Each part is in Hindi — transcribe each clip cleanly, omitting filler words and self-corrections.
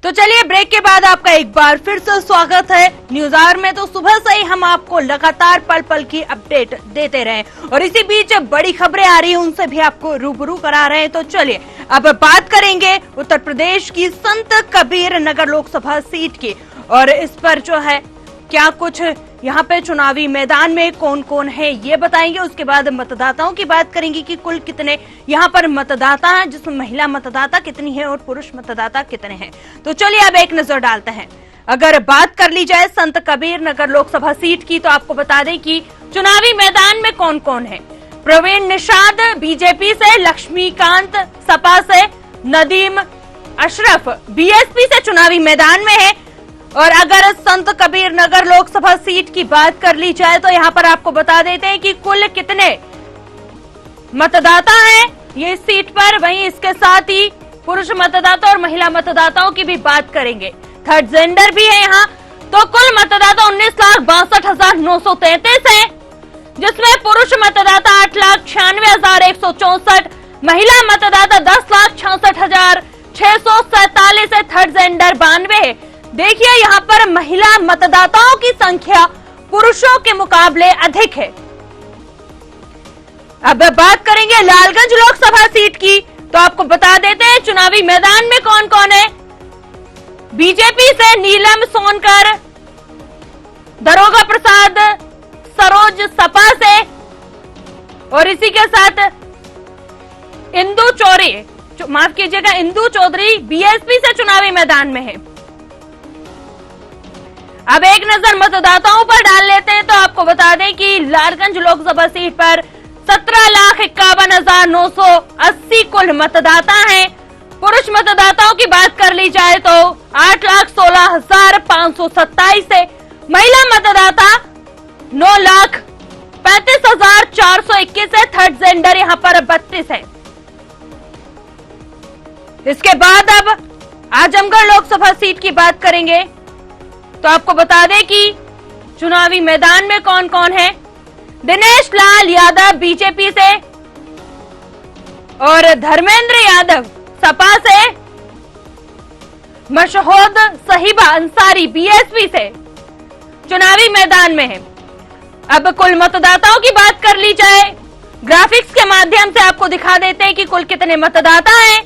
तो चलिए ब्रेक के बाद आपका एक बार फिर से स्वागत है न्यूज आवर में। तो सुबह से ही हम आपको लगातार पल पल की अपडेट देते रहे और इसी बीच बड़ी खबरें आ रही हैं उनसे भी आपको रूबरू करा रहे हैं। तो चलिए अब बात करेंगे उत्तर प्रदेश की संत कबीर नगर लोकसभा सीट की और इस पर जो है क्या कुछ यहाँ पे चुनावी मैदान में कौन कौन है ये बताएंगे। उसके बाद मतदाताओं की बात करेंगे कि कुल कितने यहाँ पर मतदाता हैं, जिसमें महिला मतदाता कितनी है और पुरुष मतदाता कितने हैं। तो चलिए अब एक नजर डालते हैं। अगर बात कर ली जाए संत कबीर नगर लोकसभा सीट की तो आपको बता दें कि चुनावी मैदान में कौन कौन है। प्रवीण निषाद बीजेपी से, लक्ष्मीकांत सपा से, नदीम अशरफ बीएसपी से चुनावी मैदान में है। और अगर संत कबीर नगर लोकसभा सीट की बात कर ली जाए तो यहाँ पर आपको बता देते हैं कि कुल कितने मतदाता हैं ये इस सीट पर। वहीं इसके साथ ही पुरुष मतदाता और महिला मतदाताओं की भी बात करेंगे। थर्ड जेंडर भी है यहाँ। तो कुल मतदाता 19,62,933 है, जिसमें पुरुष मतदाता 8,96,164, महिला मतदाता 10,66,647 है, थर्ड जेंडर 92 है। देखिए यहाँ पर महिला मतदाताओं की संख्या पुरुषों के मुकाबले अधिक है। अब बात करेंगे लालगंज लोकसभा सीट की तो आपको बता देते हैं चुनावी मैदान में कौन कौन है। बीजेपी से नीलम सोनकर, दरोगा प्रसाद सरोज सपा से और इसी के साथ इंदु चौधरी बीएसपी से चुनावी मैदान में है। अब एक नजर मतदाताओं पर डाल लेते हैं तो आपको बता दें कि लालगंज लोकसभा सीट पर 17,51,980 कुल मतदाता हैं। पुरुष मतदाताओं की बात कर ली जाए तो 8,16,527 है। महिला मतदाता 9,35,421 है। थर्ड जेंडर यहाँ पर 32 है। इसके बाद अब आजमगढ़ लोकसभा सीट की बात करेंगे तो आपको बता दें कि चुनावी मैदान में कौन कौन है। दिनेश लाल यादव बीजेपी से और धर्मेंद्र यादव सपा से, मशहूद सहीबा अंसारी बीएसपी से चुनावी मैदान में है। अब कुल मतदाताओं की बात कर ली जाए, ग्राफिक्स के माध्यम से आपको दिखा देते हैं कि कुल कितने मतदाता हैं।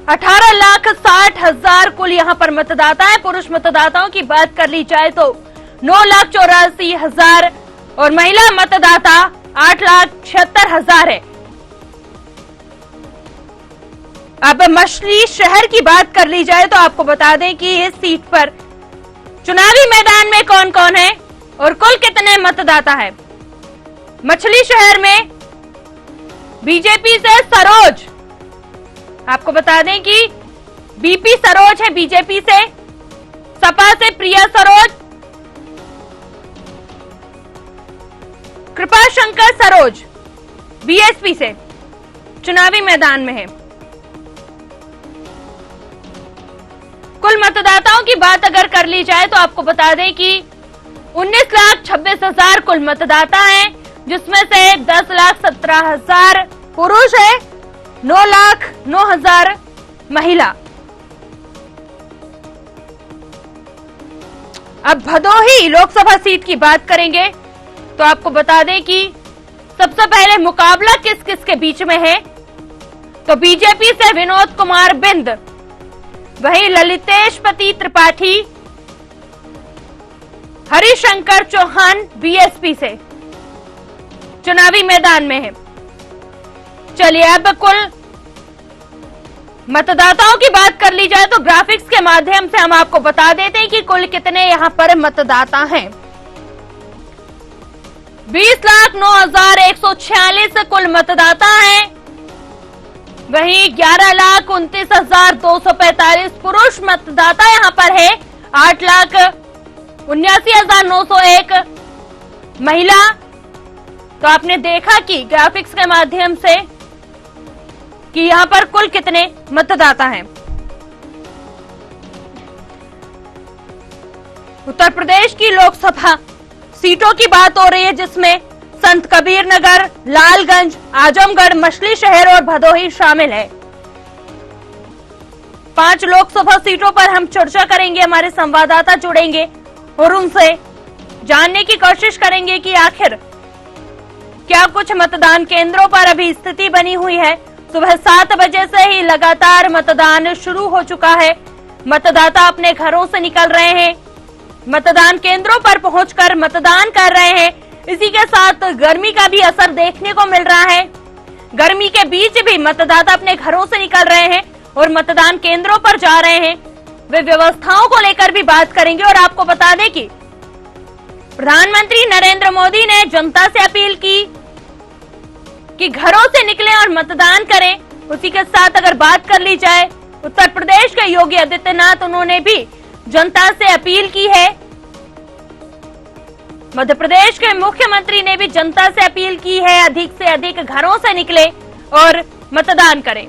18,60,000 कुल यहाँ पर मतदाता है। पुरुष मतदाताओं की बात कर ली जाए तो 9,84,000 और महिला मतदाता 8,76,000 है। अब मछली शहर की बात कर ली जाए तो आपको बता दें कि इस सीट पर चुनावी मैदान में कौन कौन है और कुल कितने मतदाता है। मछली शहर में बीजेपी से सरोज, आपको बता दें कि बीपी सरोज है बीजेपी से, सपा से प्रिया सरोज, कृपा शंकर सरोज बीएसपी से चुनावी मैदान में है। कुल मतदाताओं की बात अगर कर ली जाए तो आपको बता दें कि 19,26,000 कुल मतदाता हैं, जिसमें से 10,17,000 पुरुष है, 9,09,000 महिला। अब भदोही लोकसभा सीट की बात करेंगे तो आपको बता दें कि सबसे पहले मुकाबला किस किस के बीच में है। तो बीजेपी से विनोद कुमार बिंद, वहीं ललितेशपति त्रिपाठी, हरिशंकर चौहान बीएसपी से चुनावी मैदान में है। चलिए अब कुल मतदाताओं की बात कर ली जाए तो ग्राफिक्स के माध्यम से हम आपको बता देते हैं कि कुल कितने यहाँ पर मतदाता हैं। 20,09,146 कुल मतदाता हैं। वहीं 11,29,245 पुरुष मतदाता यहाँ पर है। 8,79,901 महिला। तो आपने देखा कि ग्राफिक्स के माध्यम से कि यहाँ पर कुल कितने मतदाता हैं। उत्तर प्रदेश की लोकसभा सीटों की बात हो रही है, जिसमें संत कबीर नगर, लालगंज, आजमगढ़, मछली शहर और भदोही शामिल है। 5 लोकसभा सीटों पर हम चर्चा करेंगे। हमारे संवाददाता जुड़ेंगे और उनसे जानने की कोशिश करेंगे कि आखिर क्या कुछ मतदान केंद्रों पर अभी स्थिति बनी हुई है। सुबह 7 बजे से ही लगातार मतदान शुरू हो चुका है। मतदाता अपने घरों से निकल रहे हैं, मतदान केंद्रों पर पहुंचकर मतदान कर रहे हैं। इसी के साथ गर्मी का भी असर देखने को मिल रहा है। गर्मी के बीच भी मतदाता अपने घरों से निकल रहे हैं और मतदान केंद्रों पर जा रहे हैं। वे व्यवस्थाओं को लेकर भी बात करेंगे। और आपको बता दें कि प्रधानमंत्री नरेंद्र मोदी ने जनता से अपील की कि घरों से निकलें और मतदान करें। उसी के साथ अगर बात कर ली जाए उत्तर प्रदेश के योगी आदित्यनाथ, उन्होंने भी जनता से अपील की है। मध्य प्रदेश के मुख्यमंत्री ने भी जनता से अपील की है अधिक से अधिक घरों से निकले और मतदान करें।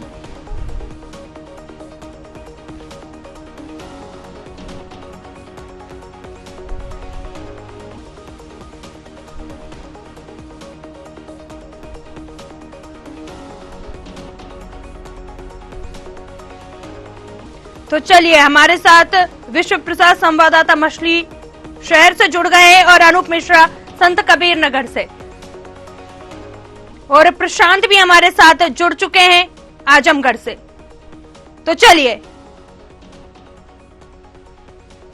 तो चलिए, हमारे साथ विश्व प्रसाद संवाददाता मछली शहर से जुड़ गए हैं और अनूप मिश्रा संत कबीर नगर से, और प्रशांत भी हमारे साथ जुड़ चुके हैं आजमगढ़ से। तो चलिए,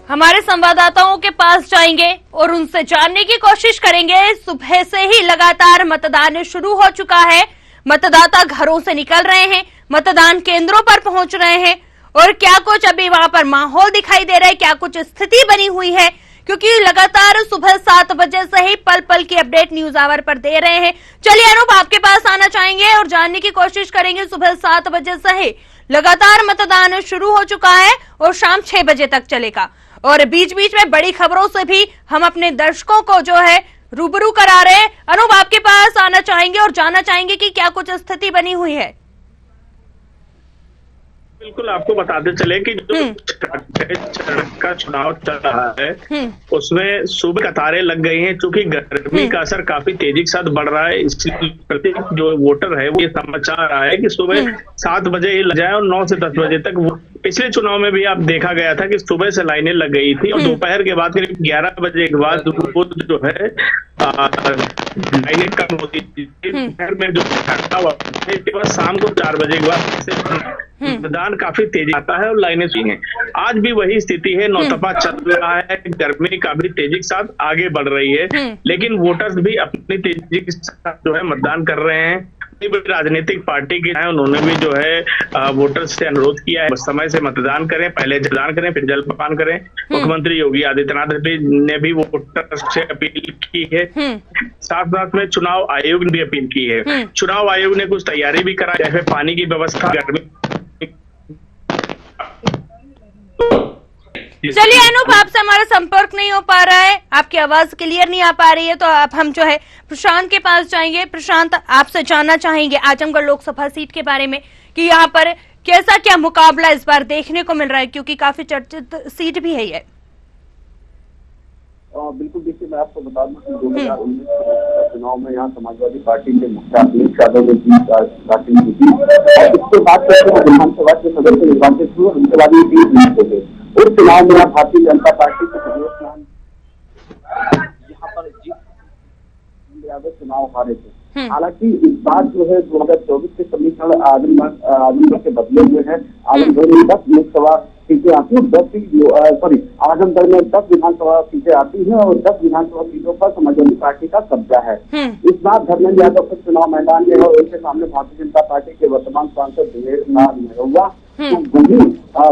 हमारे संवाददाताओं के पास जाएंगे और उनसे जानने की कोशिश करेंगे। सुबह से ही लगातार मतदान शुरू हो चुका है। मतदाता घरों से निकल रहे हैं, मतदान केंद्रों पर पहुंच रहे हैं और क्या कुछ अभी वहां पर माहौल दिखाई दे रहा है, क्या कुछ स्थिति बनी हुई है, क्योंकि लगातार सुबह 7 बजे से ही पल पल की अपडेट न्यूज आवर पर दे रहे हैं। चलिए अनूप, आपके पास आना चाहेंगे और जानने की कोशिश करेंगे। सुबह 7 बजे से ही लगातार मतदान शुरू हो चुका है और शाम 6 बजे तक चलेगा, और बीच बीच में बड़ी खबरों से भी हम अपने दर्शकों को जो है रूबरू करा रहे हैं। अनूप, आपके पास आना चाहेंगे और जानना चाहेंगे कि क्या कुछ स्थिति बनी हुई है। बिल्कुल, आपको बताते चले कि जो चरण का चुनाव चल रहा है उसमें सुबह कतारें लग गई हैं। चूंकि गर्मी का असर काफी तेजी के साथ बढ़ रहा है, इसलिए प्रत्येक जो वोटर है वो ये समझ चाह रहा है कि सुबह 7 बजे ही लग जाए और 9 से 10 बजे तक। पिछले चुनाव में भी आप देखा गया था कि सुबह से लाइनें लग गई थी और दोपहर के बाद करीब 11 बजे के बाद जो है लाइनें कम होती थी। दोपहर में जो घटना हुआ केवल शाम को 4 बजे के बाद मतदान काफी तेजी आता है और लाइनें हैं। आज भी वही स्थिति है, नौतपा चल रहा है, गर्मी काफी तेजी के साथ आगे बढ़ रही है, लेकिन वोटर्स भी अपनी तेजी के साथ जो है मतदान कर रहे हैं। राजनीतिक पार्टी के हैं, उन्होंने भी जो है वोटर्स से अनुरोध किया है समय से मतदान करें, पहले जलदान करें फिर जलपान करें। मुख्यमंत्री योगी आदित्यनाथ ने भी वोटर्स से अपील की है। साथ साथ में चुनाव आयोग ने भी अपील की है। चुनाव आयोग ने कुछ तैयारी भी कराई, जैसे पानी की व्यवस्था, गर्मी। चलिए अनूप, आपसे हमारा संपर्क नहीं हो पा रहा है, आपकी आवाज क्लियर नहीं आ पा रही है, तो आप हम जो है प्रशांत के पास जाएंगे। प्रशांत, आपसे जानना चाहेंगे आजमगढ़ लोकसभा सीट के बारे में कि यहाँ पर कैसा क्या मुकाबला इस बार देखने को मिल रहा है, क्योंकि काफी चर्चित सीट भी है ये। बिल्कुल, देखिए मैं आपको बता दूं कि 2019 चुनाव में यहाँ समाजवादी पार्टी के मुखिया अखिलेश यादव ने जीत हासिल की थी और इसके बाद विधानसभा के सदस्य निर्वाचित हुए, उनके बाद ये जीत हो गए। उस चुनाव में यहाँ भारतीय जनता पार्टी के प्रदेश यहाँ पर जीत यादव चुनाव हारे थे। हालांकि इस बार जो है 2024 के समीकरण आजमगढ़ के बदले हुए हैं। आजमगढ़ में 10 लोकसभा सीटें आती है, आजमगढ़ में 10 विधानसभा सीटें आती हैं और 10 विधानसभा सीटों पर समाजवादी पार्टी का कब्जा है। इस बार धर्मेंद्र यादव के चुनाव मैदान में है और उनके सामने भारतीय जनता पार्टी के वर्तमान सांसद दिनेश नाथ निरहुआ, तो वही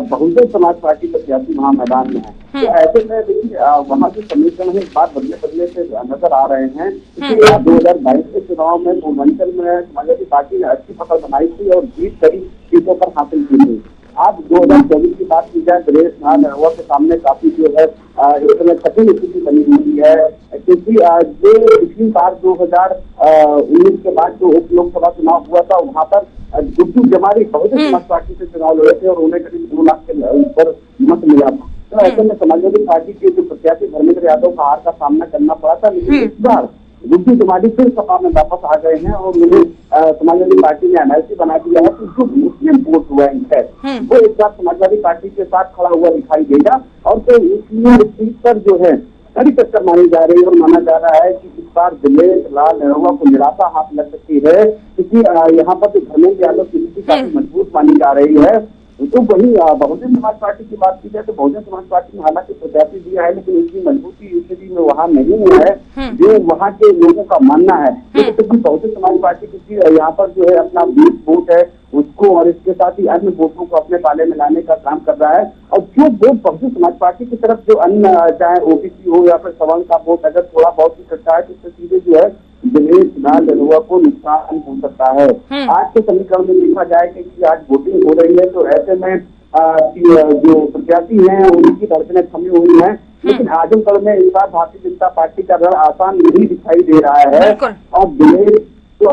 बहुजन समाज पार्टी प्रत्याशी वहाँ मैदान में है। तो ऐसे में देखिए वहाँ जो समीकरण है इस बार बदले बदले से नजर आ रहे हैं। इसलिए 2022 के चुनाव में पूर्वांचल में समाजवादी पार्टी ने अच्छी पकड़ बनाई थी और जीत कई सीटों पर हासिल की थी। आज 2024 की बात की जाए, दिनेश नाथ निरहुआ के सामने काफी जो है इस समय कठिन स्थिति बनी हुई है, क्योंकि जो पिछली बार 2019 के बाद जो उप लोकसभा चुनाव हुआ था वहाँ पर गुड्डू जमारी बहुजन समाज पार्टी से चुनाव लड़े थे और उन्हें करीब 2 लाख के ऊपर मत मिला था। तो ऐसे में समाजवादी पार्टी के जो प्रत्याशी धर्मेंद्र यादव का हार का सामना करना पड़ा था, लेकिन इस बार गुड्डू जमारी फिर सपा में वापस आ गए हैं और उन्हें समाजवादी पार्टी ने एमएलसी बना दिया है। तो जो मुस्लिम वोट बैंक है वो एक बार समाजवादी पार्टी के साथ खड़ा हुआ दिखाई देगा। और तो इसलिए इस सीट पर जो है कड़ी टक्कर मानी जा रही है और माना जा रहा है कि इस बार दिनेश लाल निरहुआ को निराशा हाथ लग सकती है, क्योंकि यहाँ पर जो धर्मेंद्र यादव की स्थिति काफी मजबूत मानी जा रही है। तो वही बहुजन समाज पार्टी की बात की जाए तो बहुजन समाज पार्टी ने हालांकि प्रत्याशी दिया है, लेकिन उसकी मजबूती स्थिति में वहाँ नहीं है जो वहाँ के लोगों का मानना है। क्योंकि बहुजन समाज पार्टी क्योंकि यहाँ पर जो है अपना 20 वोट है उसको और इसके साथ ही अन्य वोटों को अपने पाले में लाने का काम कर रहा है। और जो वोट बहुजन समाज पार्टी की तरफ जो अन्य चाहे ओबीसी हो या फिर सवर्ण का वोट अगर थोड़ा बहुत ही करता है तो इससे सीधे जो है दिनेश लाल निरहुआ को नुकसान हो सकता है। आज के समीकरण में देखा जाए कि आज वोटिंग हो रही है तो ऐसे में जो प्रत्याशी हैं उनकी धड़कनें थमी हुई हैं, लेकिन आजमगढ़ में इस बार भारतीय जनता पार्टी का रण आसान नहीं दिखाई दे रहा है और दिनेश तो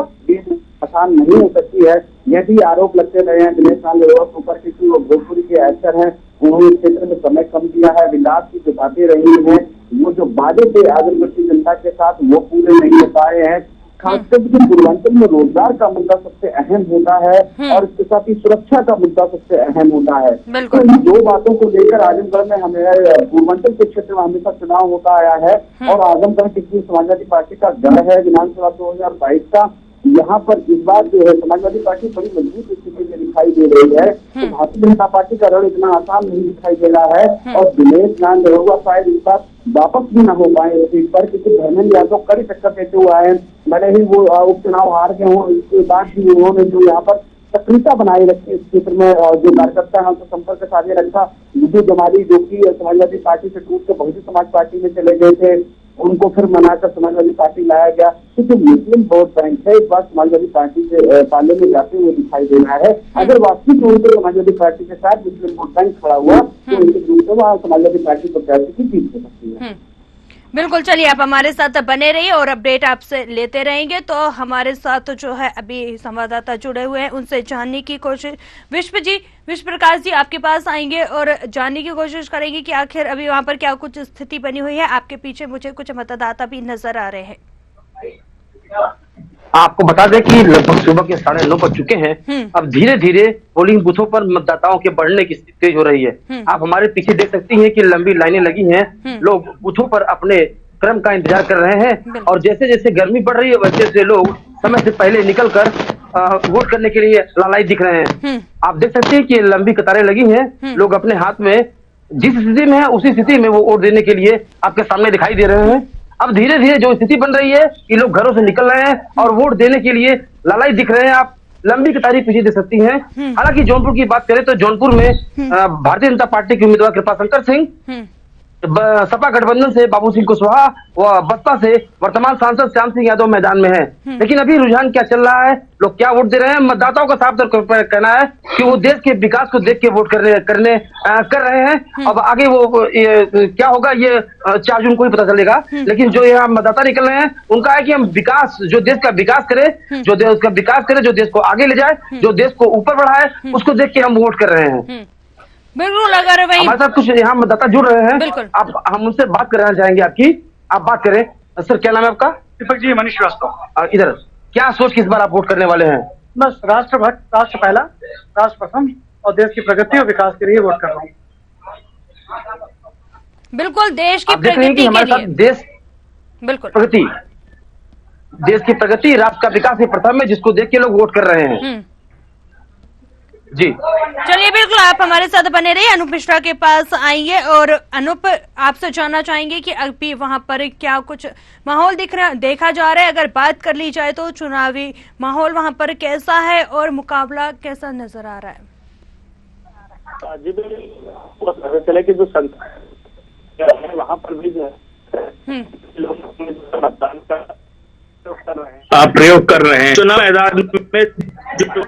आसान नहीं हो सकती है। यह भी आरोप लगते रहे हैं दिनेश लाल निरहुआ के ऊपर क्योंकि वो भोजपुरी के एक्टर हैं, उन्होंने क्षेत्र में समय कम दिया है, विकास की जो बातें रही हैं वो जो वादे थे आजमगढ़ की जनता के साथ वो पूरे नहीं हो पाए हैं। खासकर पूर्वांचल में रोजगार का मुद्दा सबसे अहम होता है और इसके साथ ही सुरक्षा का मुद्दा सबसे अहम होता है। तो इन दो बातों को लेकर आजमगढ़ में हमें पूर्वांचल के क्षेत्र में हमेशा चुनाव होता आया है और आजमगढ़ किसी समाजवादी पार्टी का गढ़ है विधानसभा 2022 का। यहाँ पर इस बार जो है समाजवादी पार्टी बड़ी मजबूत स्थिति में दिखाई दे रही है, तो भारतीय जनता पार्टी का रण इतना आसान नहीं दिखाई दे रहा है और दिनेश लाल निरहुआ शायद इस बार वापस भी न हो पाए इस सीट पर, क्योंकि धर्मेंद्र यादव कड़ी टक्कर देते हुए आए हैं। भले ही वो उपचुनाव हार गए हों, इसके बाद भी उन्होंने जो यहाँ पर सक्रियता बनाए रखी इस क्षेत्र में और जो कार्यकर्ता है उनसे संपर्क साधे रखा। विजय जमाली जो की समाजवादी पार्टी से टूट के बहुजन समाज पार्टी में चले गए थे, उनको फिर मनाकर समाजवादी पार्टी लाया गया। तो जो मुस्लिम वोट बैंक है इस बार समाजवादी पार्टी से पाले में जाते हुए दिखाई दे रहा है। अगर वास्तविक रूप से समाजवादी पार्टी के साथ मुस्लिम वोट बैंक खड़ा हुआ तो उनके रूप से वहाँ समाजवादी पार्टी प्रत्याशी की जीत हो सकती है। बिल्कुल, चलिए आप हमारे साथ बने रहिए और अपडेट आपसे लेते रहेंगे। तो हमारे साथ जो है अभी संवाददाता जुड़े हुए हैं, उनसे जानने की कोशिश विश्व प्रकाश जी आपके पास आएंगे और जानने की कोशिश करेंगे कि आखिर अभी वहां पर क्या कुछ स्थिति बनी हुई है। आपके पीछे मुझे कुछ मतदाता भी नजर आ रहे हैं। आपको बता दें कि लगभग सुबह के 9:30 बज चुके हैं। अब धीरे धीरे पोलिंग बूथों पर मतदाताओं के बढ़ने की स्थिति तेज हो रही है। आप हमारे पीछे देख सकती हैं कि लंबी लाइनें लगी हैं, लोग बूथों पर अपने क्रम का इंतजार कर रहे हैं और जैसे जैसे गर्मी बढ़ रही है वैसे वैसे लोग समय से पहले निकलकर वोट करने के लिए लालायित दिख रहे हैं। आप देख सकते हैं कि लंबी कतारें लगी हैं, लोग अपने हाथ में जिस स्थिति में है उसी स्थिति में वो वोट देने के लिए आपके सामने दिखाई दे रहे हैं। अब धीरे धीरे जो स्थिति बन रही है कि लोग घरों से निकल रहे हैं और वोट देने के लिए लालायित दिख रहे हैं। आप लंबी कतारें पीछे देख सकती हैं। हालांकि जौनपुर की बात करें तो जौनपुर में भारतीय जनता पार्टी के उम्मीदवार कृपाशंकर सिंह, सपा गठबंधन से बाबू सिंह कुशवाहा व बसपा से वर्तमान सांसद श्याम सिंह यादव मैदान में है। लेकिन अभी रुझान क्या चल रहा है, लोग क्या वोट दे रहे हैं, मतदाताओं का साफ तौर पर कहना है कि वो देश के विकास को देख के वोट कर रहे हैं। अब आगे वो क्या होगा ये 4 जून को ही पता चलेगा। लेकिन जो यहाँ मतदाता निकल रहे हैं उनका है कि हम विकास, जो देश का विकास करे, जो देश का विकास करे, जो देश को आगे ले जाए, जो देश को ऊपर बढ़ाए, उसको देख के हम वोट कर रहे हैं। बिल्कुल, अगर वही हमारे साथ कुछ यहाँ मतदाता जुड़ रहे हैं, हम उनसे बात कराना चाहेंगे आपकी। आप बात करें। सर क्या नाम है आपका? दीपक जी, मनीष श्रीवास्तव। इधर क्या सोच के इस बार आप वोट करने वाले हैं? बस राष्ट्र भक्त, राष्ट्र पहला, राष्ट्र प्रथम और देश की प्रगति और विकास के लिए वोट कर रहा हूँ। बिल्कुल, देश की प्रगति के लिए देश बिल्कुल प्रगति, देश की प्रगति, राष्ट्र का विकास ही प्रथम है, जिसको देख के लोग वोट कर रहे हैं जी। चलिए बिल्कुल, आप हमारे साथ बने रहिए। अनूप मिश्रा के पास आएंगे और अनूप आपसे जानना चाहेंगे कि अभी वहां पर क्या कुछ माहौल देखा जा रहा है। अगर बात कर ली जाए तो चुनावी माहौल वहां पर कैसा है और मुकाबला कैसा नजर आ रहा है? जी बिल्कुल, चले कि जो संख्या है वहाँ पर भी जो है मतदान का प्रयोग कर रहे हैं। चुनाव मैदान में जो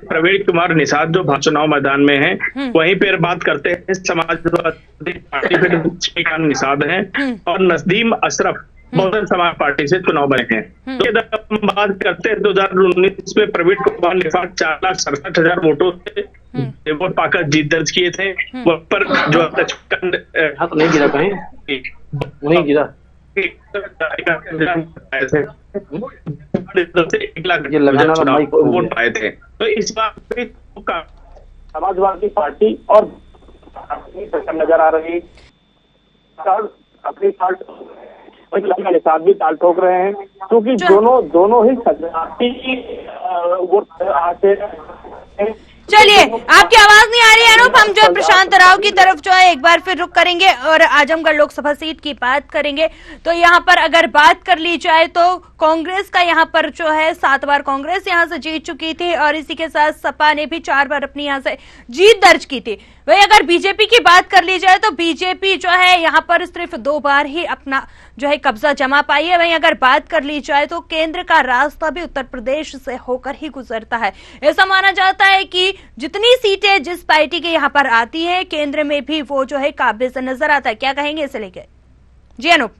प्रवीण कुमार निषाद जो चुनाव मैदान में है, वहीं पर बात करते हैं समाजवादी पार्टी फिर श्रीकांत निषाद हैं और नसदीम अशरफ बहुजन समाज पार्टी से चुनाव बने हैं। तो बात करते हैं 2019 में प्रवीण कुमार निषाद 4,67,000 वोटों से वोट पाकर जीत दर्ज किए थे। वह पर जो हाथ नहीं गिरा, कहीं नहीं गिरा, 1 लाख वोट पाए थे। तो इस बार भी समाजवादी पार्टी और नजर आ रही अपनी के साथ भी ताल ठोक रहे हैं, क्योंकि दोनों ही सजाती वोट आते। चलिए, आपकी आवाज नहीं आ रही है अनूप। हम जो प्रशांत राव की तरफ जो है एक बार फिर रुक करेंगे और आजमगढ़ लोकसभा सीट की बात करेंगे। तो यहाँ पर अगर बात कर ली जाए तो कांग्रेस का यहाँ पर जो है 7 बार कांग्रेस यहाँ से जीत चुकी थी और इसी के साथ सपा ने भी 4 बार अपनी यहाँ से जीत दर्ज की थी। वही अगर बीजेपी की बात कर ली जाए तो बीजेपी जो है यहाँ पर सिर्फ 2 बार ही अपना जो है कब्जा जमा पाई है। वहीं अगर बात कर ली जाए तो केंद्र का रास्ता भी उत्तर प्रदेश से होकर ही गुजरता है। ऐसा माना जाता है कि जितनी सीटें जिस पार्टी के यहाँ पर आती हैं केंद्र में भी वो जो है काबिज नजर आता है। क्या कहेंगे इसे लेकर? जी अनूप।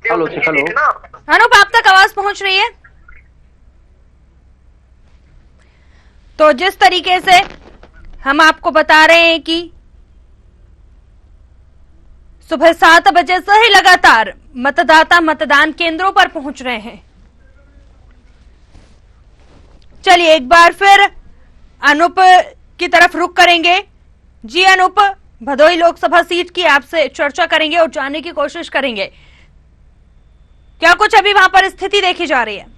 हेलो अनूप, आप तक आवाज पहुंच रही है? तो जिस तरीके से हम आपको बता रहे हैं कि सुबह 7 बजे से ही लगातार मतदाता मतदान केंद्रों पर पहुंच रहे हैं। चलिए एक बार फिर अनूप की तरफ रुख करेंगे। जी अनूप, भदोही लोकसभा सीट की आपसे चर्चा करेंगे और जानने की कोशिश करेंगे क्या कुछ अभी वहां पर स्थिति देखी जा रही है?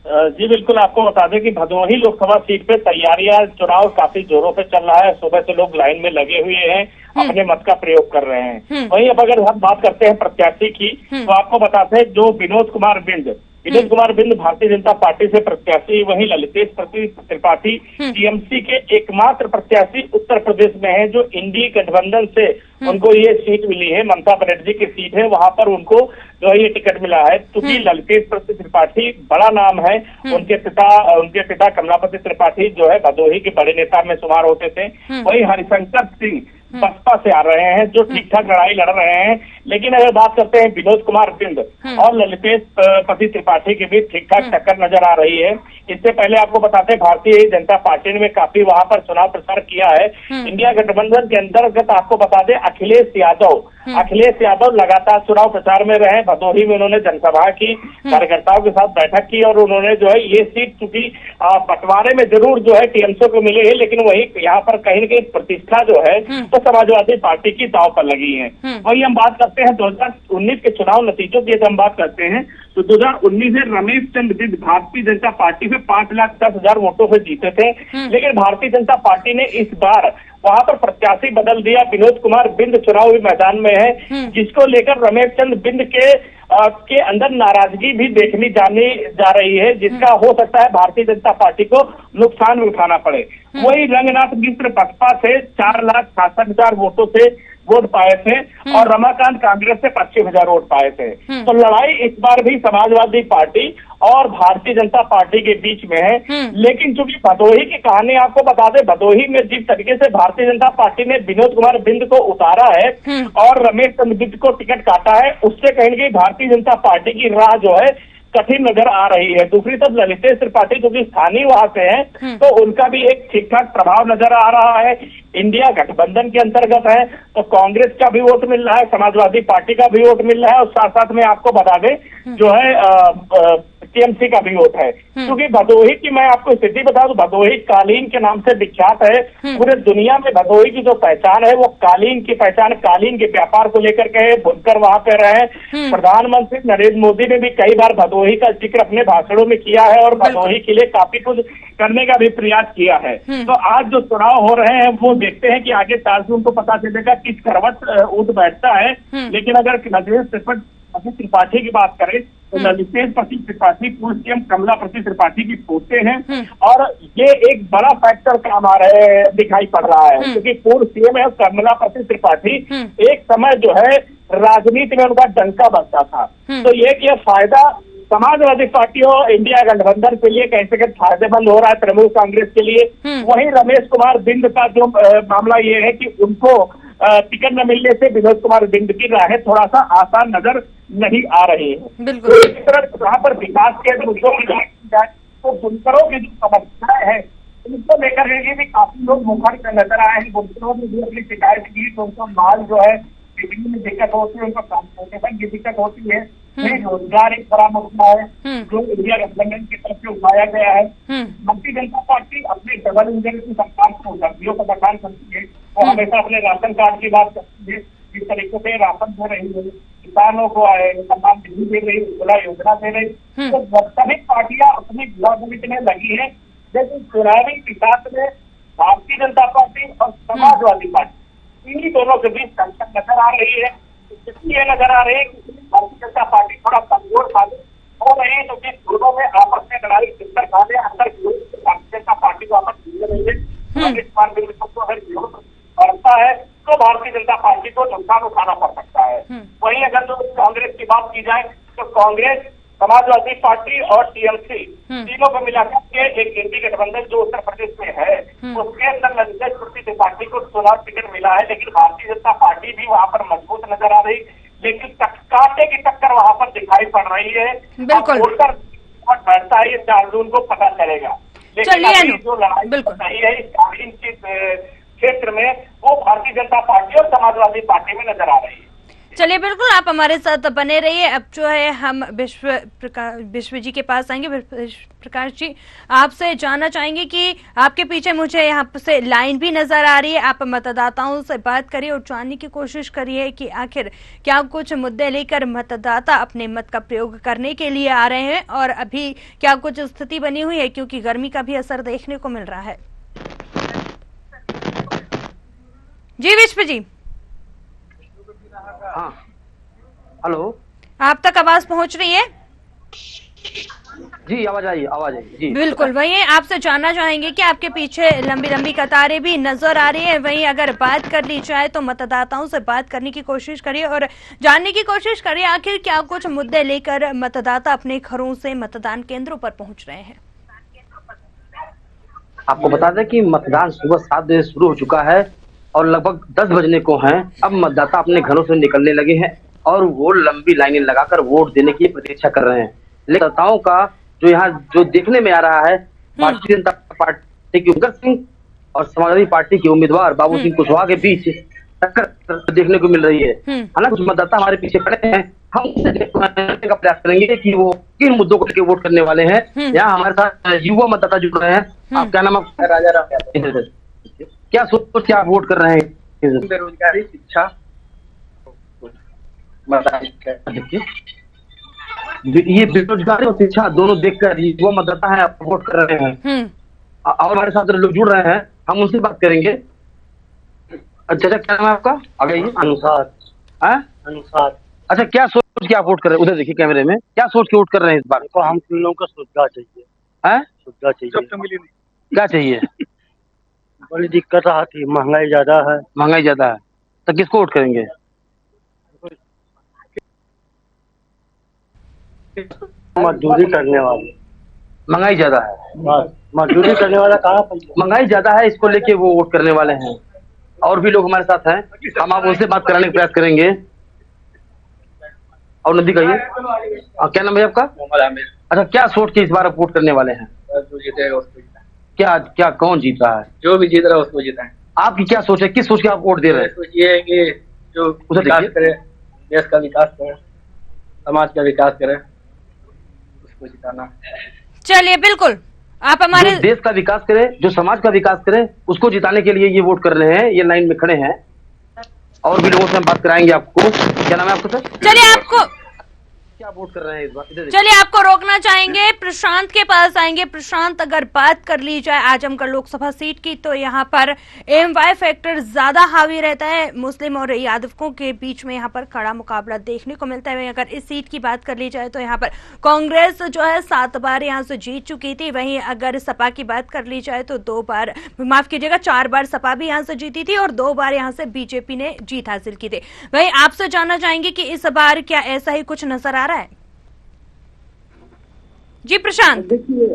जी बिल्कुल, आपको बता दें कि भदोही लोकसभा सीट पे तैयारियां, चुनाव काफी जोरों पे चल रहा है। सुबह से लोग लाइन में लगे हुए हैं, अपने मत का प्रयोग कर रहे हैं। वहीं अब अगर हम बात करते हैं प्रत्याशी की, तो आपको बताते हैं जो विनोद कुमार बिंद भारतीय जनता पार्टी से प्रत्याशी, वहीं ललितेश त्रिपाठी टीएमसी के एकमात्र प्रत्याशी उत्तर प्रदेश में है, जो इंडी गठबंधन से उनको ये सीट मिली है। ममता बनर्जी की सीट है, वहां पर उनको जो है ये टिकट मिला है। क्योंकि ललितेश त्रिपाठी बड़ा नाम है, उनके पिता कमलापति त्रिपाठी जो है भदोही के बड़े नेता में शुमार होते थे। वहीं हरिशंकर सिंह बसपा से आ रहे हैं, जो ठीक ठाक लड़ाई लड़ रहे हैं। लेकिन अगर बात करते हैं विनोद कुमार बिंद और ललितेश त्रिपाठी के बीच ठीक ठाक टक्कर नजर आ रही है। इससे पहले आपको बताते हैं भारतीय जनता पार्टी ने काफी वहां पर चुनाव प्रचार किया है। इंडिया गठबंधन के अंतर्गत आपको बता दें अखिलेश यादव लगातार चुनाव प्रचार में रहे। भदोही में उन्होंने जनसभा की, कार्यकर्ताओं के साथ बैठक की और उन्होंने जो है ये सीट चूंकि बंटवारे में जरूर जो है टीएमसी को मिली है, लेकिन वही यहाँ पर कहीं न कहीं प्रतिष्ठा जो है तो समाजवादी पार्टी की दांव पर लगी है। वही हम बात करते हैं 2019 के चुनाव नतीजों की हम बात करते हैं तो 2019 में रमेश चंद्र बिंद भारतीय जनता पार्टी से 5,10,000 वोटों से जीते थे। लेकिन भारतीय जनता पार्टी ने इस बार वहां पर प्रत्याशी बदल दिया। विनोद कुमार बिंद चुनावी मैदान में है, जिसको लेकर रमेश चंद्र बिंद के अंदर नाराजगी भी देखनी जा रही है, जिसका हो सकता है भारतीय जनता पार्टी को नुकसान भी उठाना पड़े। वही रंगनाथ मिश्र बसपा से 4,66,000 वोटों से वोट पाए थे और रमाकांत कांग्रेस से 25,000 वोट पाए थे। तो लड़ाई इस बार भी समाजवादी पार्टी और भारतीय जनता पार्टी के बीच में है। लेकिन चूंकि भदोही की कहानी आपको बता दें, भदोही में जिस तरीके से भारतीय जनता पार्टी ने विनोद कुमार बिंद को उतारा है और रमेश चंद्र बिंद को टिकट काटा है, उससे कहीं न कहीं भारतीय जनता पार्टी की राह जो है कठिन नजर आ रही है। दूसरी तरफ ललितेश त्रिपाठी जो कि स्थानीय वहां से हैं, तो उनका भी एक ठीक ठाक प्रभाव नजर आ रहा है। इंडिया गठबंधन के अंतर्गत है तो कांग्रेस का भी वोट मिल रहा है, समाजवादी पार्टी का भी वोट मिल रहा है और साथ साथ में आपको बता दें जो है टीएमसी का भी वोट है। क्योंकि भदोही की मैं आपको स्थिति बता दूं, भदोही कालीन के नाम से विख्यात है। पूरे दुनिया में भदोही की जो पहचान है वो कालीन की पहचान, कालीन के व्यापार को लेकर के बुनकर वहां पे रहे। प्रधानमंत्री नरेंद्र मोदी ने भी कई बार भदोही का जिक्र अपने भाषणों में किया है और भदोही के लिए काफी कुछ करने का भी प्रयास किया है। तो आज जो चुनाव हो रहे हैं वो देखते हैं कि आगे 4 जून को पता चलेगा किस करवट उठ बैठता है। लेकिन अगर ललितेश त्रिपाठी की बात करें तो ललितेश त्रिपाठी पूर्व सीएम कमलापति त्रिपाठी की पोते हैं और ये एक बड़ा फैक्टर काम आ रहे दिखाई पड़ रहा है, क्योंकि पूर्व सीएम है कमलापति त्रिपाठी एक समय जो है राजनीति में उनका डंका बजता था। तो ये फायदा समाजवादी पार्टी और इंडिया गठबंधन के लिए कैसे फायदेमंद हो रहा है तृणमूल कांग्रेस के लिए। वहीं रमेश कुमार बिंद का जो मामला ये है कि उनको टिकट न मिलने से विनोद कुमार बिंद की राहें थोड़ा सा आसान नजर नहीं आ रही है। तो इस तरह वहाँ पर विकास के मुद्दों की बात की जाए तो बुनकरों की जो समस्या है उनको लेकर के भी काफी लोग मुखर नजर आए हैं। बुनकरों ने भी अपनी शिकायत की तो उनका माल जो है बिजली में दिक्कत होती है, उनका ट्रांसपोर्टेशन की दिक्कत होती है। में रोजगार एक बड़ा मुद्दा है जो इंडिया गठबंधन की तरफ से उठाया गया है। भारतीय जनता पार्टी अपने डबल इंजन की सरकार को गर्मियों का बखान करती है, वो हमेशा अपने राशन कार्ड की बात करती है, जिस तरीके से राशन दे रही है, किसानों को सम्मान निधि दे रही, उज्ज्वला योजना दे रही, तो सभी पार्टियां अपनी गुलाबंदी में लगी है। लेकिन चुनावी पिछाड़ में भारतीय जनता पार्टी और समाजवादी पार्टी इन्हीं दोनों के बीच टेंशन नजर आ रही है। इसलिए नजर आ रही है कि भारतीय जनता पार्टी थोड़ा कमजोर साबित हो रही है, क्योंकि दोनों में आपस में लड़ाई चिंतन खाने अंदर भारतीय जनता पार्टी को आपस मिल रही है। इस बार बढ़ता है तो भारतीय जनता पार्टी को नुकसान उठाना पड़ सकता है। वहीं अगर जो कांग्रेस की बात की जाए तो कांग्रेस, समाजवादी पार्टी और टीएमसी तीनों को मिलाकर के एक इंडी गठबंधन जो उत्तर प्रदेश में है उसके अंदर नरेंद्र छोटी त्रिपाठी को चुनाव टिकट मिला है। लेकिन भारतीय जनता पार्टी भी वहां पर मजबूत नजर आ रही, लेकिन कांटे की टक्कर वहां पर दिखाई पड़ रही है। बिल्कुल वोटर बैठता है, ये 4 जून को पता चलेगा। लेकिन जो लड़ाई नहीं है इस ग्रामीण क्षेत्र में वो भारतीय जनता पार्टी और समाजवादी पार्टी में नजर आ रही है। चलिए बिल्कुल, आप हमारे साथ बने रहिए। अब जो है हम विश्व जी के पास आएंगे। प्रकाश जी, आपसे जानना चाहेंगे कि आपके पीछे मुझे यहाँ से लाइन भी नजर आ रही है, आप मतदाताओं से बात करिए और जानने की कोशिश करिए कि आखिर क्या कुछ मुद्दे लेकर मतदाता अपने मत का प्रयोग करने के लिए आ रहे हैं और अभी क्या कुछ स्थिति बनी हुई है, क्योंकि गर्मी का भी असर देखने को मिल रहा है। जी विश्व जी। हाँ, हेलो, आप तक आवाज पहुंच रही है? जी आवाज आई जी। बिल्कुल, वहीं आपसे जानना चाहेंगे कि आपके पीछे लंबी लंबी कतारें भी नजर आ रही है। वहीं अगर बात कर ली जाए तो मतदाताओं से बात करने की कोशिश करिए और जानने की कोशिश करिए आखिर क्या कुछ मुद्दे लेकर मतदाता अपने घरों से मतदान केंद्रों पर पहुंच रहे हैं। आपको बता दें कि मतदान सुबह 7 बजे शुरू हो चुका है और लगभग 10 बजने को हैं। अब मतदाता अपने घरों से निकलने लगे हैं और वो लंबी लाइनें लगाकर वोट देने की प्रतीक्षा कर रहे हैं। लेकिन मतदाताओं का जो यहाँ जो देखने में आ रहा है, भारतीय जनता पार्टी की उमंग सिंह और समाजवादी पार्टी के उम्मीदवार बाबू सिंह कुशवाहा के बीच टक्कर देखने को मिल रही है। हालांकि कुछ मतदाता हमारे पीछे खड़े हैं, हम का प्रयास करेंगे कि वो किन मुद्दों को लेकर वोट करने वाले हैं। यहाँ हमारे साथ युवा मतदाता जुड़ रहे हैं। आप क्या नाम? आप राजा राम। क्या सोच के आप वोट कर रहे हैं? बेरोजगारी, शिक्षा, ये बेरोजगारी और शिक्षा दोनों देखकर युवा मतदाता है, आप वोट कर रहे हैं। और हमारे साथ लोग जुड़ रहे हैं, हम उनसे बात करेंगे। अच्छा, क्या नाम है आपका? अनुसार। अच्छा, क्या सोच के आप वोट कर रहे हैं? उधर देखिए कैमरे में, क्या सोच के वोट कर रहे हैं इस बार? तो हम लोगों को सुविधा चाहिए। सुविधा चाहिए। क्या चाहिए? बड़ी दिक्कत आती है, महंगाई ज्यादा है। तो किसको वोट करेंगे? मजदूरी करने वाले। महंगाई ज्यादा है, मजदूरी करने वाला कहाँ पैसा? महंगाई ज्यादा है, इसको लेके वो वोट करने वाले हैं। और भी लोग हमारे साथ हैं, हम आप उनसे बात कराने का प्रयास करेंगे। और नदी कहिए, क्या नाम है आपका? अच्छा, क्या सोच के इस बार वोट करने वाले हैं? क्या कौन जीत रहा है? जो भी जीत रहा है उसको जिताएं। आपकी क्या सोच है, किस सोच के आप वोट दे रहे हैं? ये है कि जो विकास करे, देश का विकास करे, समाज का विकास करे, उसको जिताना। चलिए बिल्कुल, आप हमारे देश का विकास करे, जो समाज का विकास करे, उसको जिताने के लिए ये वोट कर रहे हैं, ये लाइन में खड़े हैं। और भी लोगों से हम बात कराएंगे आपको। क्या नाम है आपको सर? चलिए आपको क्या वोट कर रहे हैं इस बार? चलिए आपको रोकना चाहेंगे, प्रशांत के पास आएंगे। प्रशांत, अगर बात कर ली जाए आजमगढ़ लोकसभा सीट की तो यहाँ पर एमवाई फैक्टर ज्यादा हावी रहता है। मुस्लिम और यादवों के बीच में यहाँ पर कड़ा मुकाबला देखने को मिलता है। अगर इस सीट की बात कर ली जाए तो यहाँ पर कांग्रेस जो है 7 बार यहाँ से जीत चुकी थी। वहीं अगर सपा की बात कर ली जाए तो 2 बार, माफ कीजिएगा, 4 बार सपा भी यहाँ से जीती थी और 2 बार यहाँ से बीजेपी ने जीत हासिल की थी। वहीं आपसे जानना चाहेंगे कि इस बार क्या ऐसा ही कुछ नजर आ रहा है? जी प्रशांत। देखिए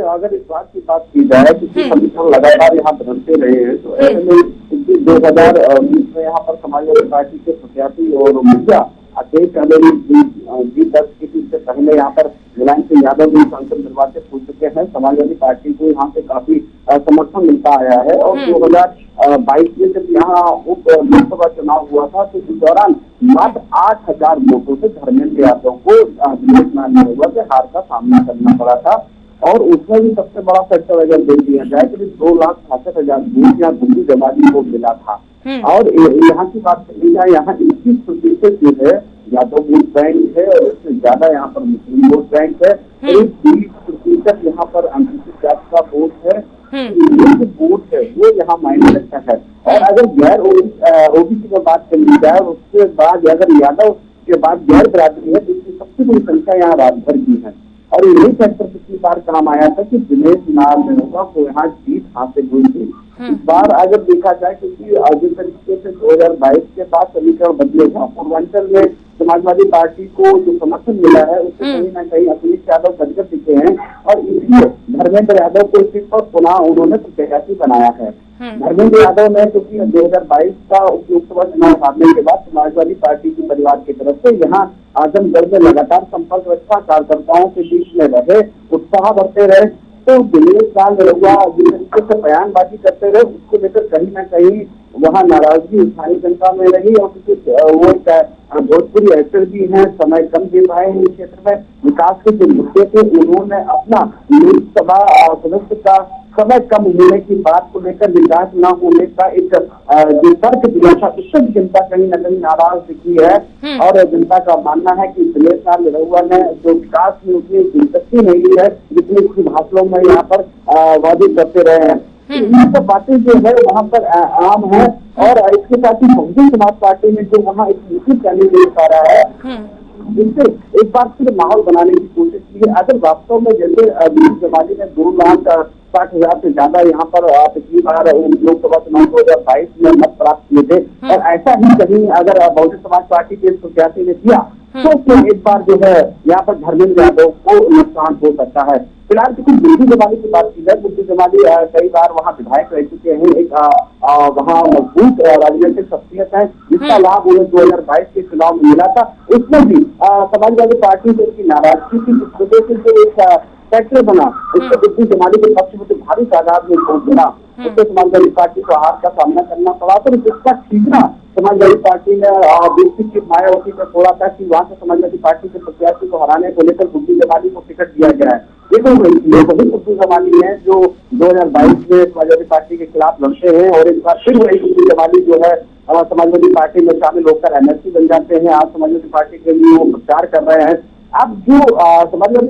अगर इस बात की बात की जाए कि समीकरण लगातार यहाँ बदलते रहे हैं तो ऐसे में 2020 में यहाँ पर समाजवादी पार्टी के प्रत्याशी और मुखिया अखिलेश जीत दर्ज की थी। इससे पहले यहाँ पर मुलायम सिंह यादव भी संसद दरबार से पूछ चुके हैं। समाजवादी पार्टी को यहाँ से काफी समर्थन मिलता आया है और 2022 में जब यहाँ उप लोकसभा चुनाव हुआ था तो इस दौरान मात्र 8,000 वोटों से धर्मेंद्र यादव को दिनेश नारायण से हार का सामना करना पड़ा था। और उसमें भी सबसे बड़ा फैक्टर अगर देख दिया जाए तो 2,66,000 वोट यहाँ गुंडी जमाली को मिला था। और यहाँ की बात करी जाए, यहाँ 21% जो है यादव वोट बैंक है और उससे ज्यादा यहाँ पर मुस्लिम वोट बैंक है। 20% यहाँ पर अनुसूचित जाति का वोट है। जो वोट है वो यहाँ मायने रखता है। और अगर गैर ओबीसी की बात कर ली जाए, उसके बाद अगर यादव के बाद गैर बिरादरी है तो इसकी सबसे बड़ी संख्या यहाँ राजभर की है। और यही फैक्टर पिछली बार काम आया था कि दिनेश नारायण को यहाँ जीत हासिल हुई थी। इस बार अगर देखा जाए, क्योंकि जिस तरीके से 2022 के बाद समीकरण बदलेगा, पूर्वांचल में समाजवादी पार्टी को जो समर्थन मिला है उससे कहीं ना कहीं अखिलेश यादव गदगद दिखे हैं और इसलिए धर्मेंद्र यादव को सीट पर पुनः उन्होंने प्रत्याशी बनाया है। धर्मेंद्र यादव ने क्योंकि 2022 का लोकसभा चुनाव हारने के बाद समाजवादी पार्टी के परिवार की तरफ से यहाँ आजमगढ़ में लगातार संपर्क रखा, कार्यकर्ताओं के बीच में रहे, उत्साह बढ़ते रहे। तो दिनेश नारायण जिस तरीके से बयानबाजी करते रहे उसको लेकर कहीं ना कहीं वहाँ नाराजगी स्थानीय जनता में रही। और वो भोजपुरी एक्टर भी हैं, समय कम दे पाए हैं इस क्षेत्र में, विकास के जो मुद्दे थे उन्होंने अपना लोकसभा सदस्य का समय कम होने की बात को लेकर विकास न होने का एक जो तर्क दिया था, उससे जनता कहीं न कहीं नाराज दिखी है। और जनता का मानना है कि दिनेश नारायण ने जो विकास में उतनी दिलचस्पी नहीं ली है जितनी उसकी भाषणों में यहाँ पर वादे करते रहे हैं। ये सब बातें जो है वहाँ पर आम है। और इसके साथ ही बहुजन समाज पार्टी में जो वहाँ एक मुस्लिम कैंडिडेट आ रहा है, जिससे एक बार फिर माहौल बनाने की कोशिश की है। अगर वास्तव में जैसे दिनेश जमाली ने 2,60,000 से ज्यादा यहाँ पर पिछली बार लोकसभा चुनाव 2022 में मत प्राप्त किए थे, और ऐसा ही कहीं अगर बहुजन समाज पार्टी के प्रत्याशी ने किया तो फिर एक बार जो है यहाँ पर धर्मेंद्र यादव को नुकसान हो सकता है। फिलहाल क्योंकि गुड्डी जमाली की बात की जाए, गुड्डी जमाली कई बार वहाँ विधायक रह चुके हैं, एक वहाँ मजबूत राजनीतिक शख्सियत है जिसका लाभ उन्हें 2022 के चुनाव में मिला था। उसमें भी समाजवादी पार्टी से उसकी नाराजगी थी, जिस वजह से जो एक फैक्टर बना उसको गुड्डी जमाली के पक्ष में भारी तादाद में वोट देना, उससे समाजवादी पार्टी को हार का सामना करना पड़ा। तो इसका खींचना समाजवादी पार्टी ने बेसिक मायावती पर छोड़ा था कि वहाँ से समाजवादी पार्टी के प्रत्याशी को हराने को लेकर गुड्डी जमाली को टिकट दिया गया है। ये तो वही गुड्डी जमाली है जो 2022 में समाजवादी पार्टी के खिलाफ लड़ते हैं और एक बार फिर वही गुड्डी जमाली जो है समाजवादी पार्टी में शामिल होकर एमएलसी बन जाते हैं। आज समाजवादी पार्टी के लिए वो प्रचार कर रहे हैं। अब जो समाजवादी,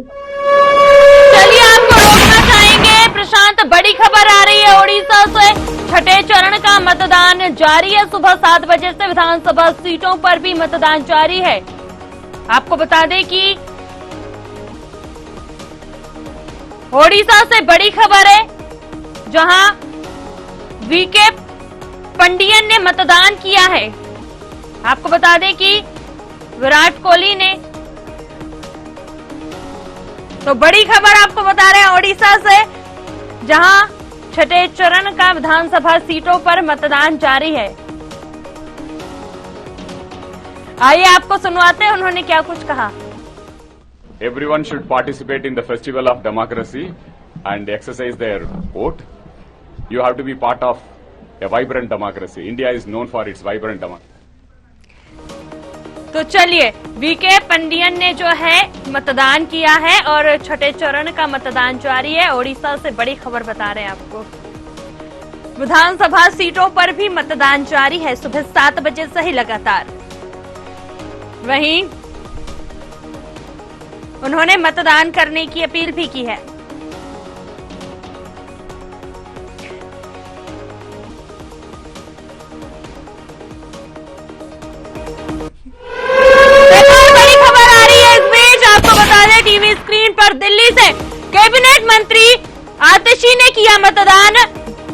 चलिए आपको रोकना चाहेंगे प्रशांत, बड़ी खबर आ रही है ओडिशा से। छठे चरण का मतदान जारी है। सुबह 7 बजे से विधानसभा सीटों पर भी मतदान जारी है। आपको बता दें कि ओडिशा से बड़ी खबर है, जहां वीके पंडियन ने मतदान किया है। आपको बता दें कि विराट कोहली ने, तो बड़ी खबर आपको बता रहे हैं ओडिशा से, जहां छठे चरण का विधानसभा सीटों पर मतदान जारी है। आइए आपको सुनवाते हैं उन्होंने क्या कुछ कहा। Everyone should participate in the festival of democracy and exercise their vote. You have to be part of a vibrant democracy. India is known for its vibrant democracy. तो चलिए, वीके पंडियन ने जो है मतदान किया है और छठे चरण का मतदान जारी है। ओडिशा से बड़ी खबर बता रहे हैं आपको। विधानसभा सीटों पर भी मतदान जारी है सुबह 7 बजे से ही लगातार। वहीं उन्होंने मतदान करने की अपील भी की है। टीवी स्क्रीन पर दिल्ली से कैबिनेट मंत्री आतिशी ने किया मतदान।